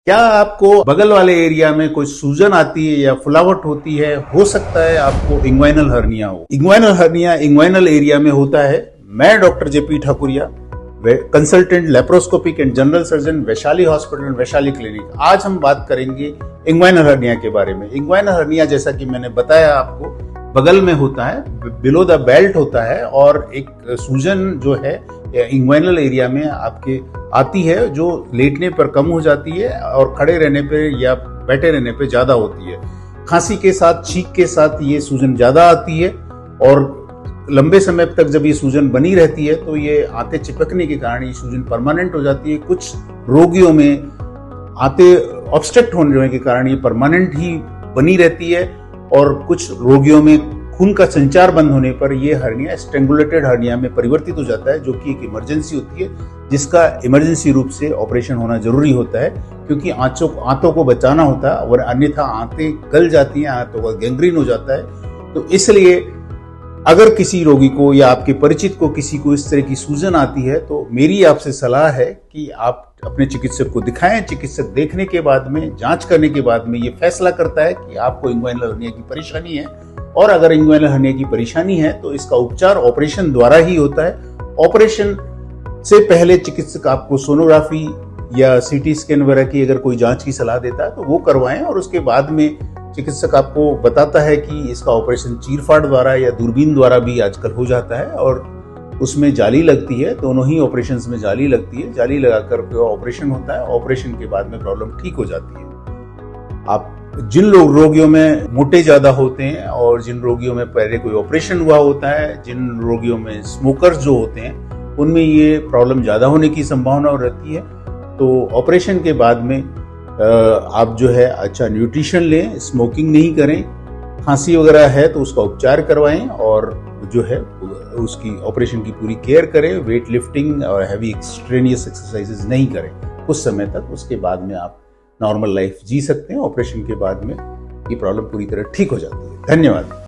क्या आपको बगल वाले एरिया में कोई सूजन आती है या फुलावट होती है? हो सकता है आपको इंग्वाइनल हर्निया हो। इंग्वाइनल हर्निया इंग्वाइनल एरिया में होता है। मैं doctor JP Thakuria, consultant laparoscopic and general surgeon, Vaishali hospital, Vaishali clinic. आज हम बात करेंगे इंग्वाइनल हर्निया के बारे में। इंग्वाइनल हर्निया जैसा कि मैंने बताया आपको, बगल में होता है, बिलो द बेल्ट होता है, और एक सूजन जो है इंग्वाइनल एरिया में आपके आती है, जो लेटने पर कम हो जाती है और खड़े रहने पे या बैठे रहने पे ज्यादा होती है। खांसी के साथ, छींक के साथ ये सूजन ज्यादा आती है, और लंबे समय तक जब ये सूजन बनी रहती है तो ये आंतें चिपकने के कारण ये सूजन परमानेंट हो जाती है। कुछ रोगियों में आंतें ऑब्स्ट्रक्ट होने के कारण ये परमानेंट ही बनी रहती है, और कुछ रोगियों में खून का संचार बंद होने पर ये हर्निया स्ट्रेंगुलेटेड हर्निया में परिवर्तित हो जाता है, जो कि एक इमरजेंसी होती है, जिसका इमरजेंसी रूप से ऑपरेशन होना जरूरी होता है, क्योंकि आंतों को बचाना होता है, और अन्यथा आंतें गल जाती हैं, आंतों का गैंग्रीन हो जाता है। तो इसलिए अगर किसी रोगी को या आपके परिचित को किसी को इस तरह की सूजन आती है, तो मेरी आपसे सलाह है कि आप अपने चिकित्सक को दिखाएं। चिकित्सक देखने के बाद में, जांच करने के बाद में ये फैसला करता है कि आपको इंग्वाइनल हर्निया की परेशानी है, और अगर इंग्वाइनल हर्निया की परेशानी है तो इसका उपचार ऑपरेशन द्वारा ही होता है। ऑपरेशन से पहले चिकित्सक आपको सोनोग्राफी या सीटी स्कैन वगैरह की अगर कोई जांच की सलाह देता है तो वो करवाएं, और उसके बाद में चिकित्सक आपको बताता है कि इसका ऑपरेशन चीरफाड़ द्वारा या दूरबीन द्वारा भी आजकल हो जाता है, और उसमें जाली लगती है। दोनों ही ऑपरेशंस में जाली लगती है। जाली लगाकर ऑपरेशन होता है। ऑपरेशन के बाद में प्रॉब्लम ठीक हो जाती है। आप जिन रोगियों में मोटे ज्यादा होते हैं, और जिन रोगियों में पहले कोई ऑपरेशन हुआ होता है, जिन रोगियों में स्मोकर्स जो होते हैं, उनमें ये प्रॉब्लम ज्यादा होने की संभावना रहती है। तो ऑपरेशन के बाद में आप जो है अच्छा न्यूट्रिशन लें, स्मोकिंग नहीं करें, खांसी वगैरह है तो उसका उपचार करवाएं, और जो है उसकी ऑपरेशन की पूरी केयर करें। वेट लिफ्टिंग और हैवी एक्सट्रेनियस एक्सरसाइजेज नहीं करें कुछ समय तक। उसके बाद में आप नॉर्मल लाइफ जी सकते हैं। ऑपरेशन के बाद में ये प्रॉब्लम पूरी तरह ठीक हो जाती है। धन्यवाद।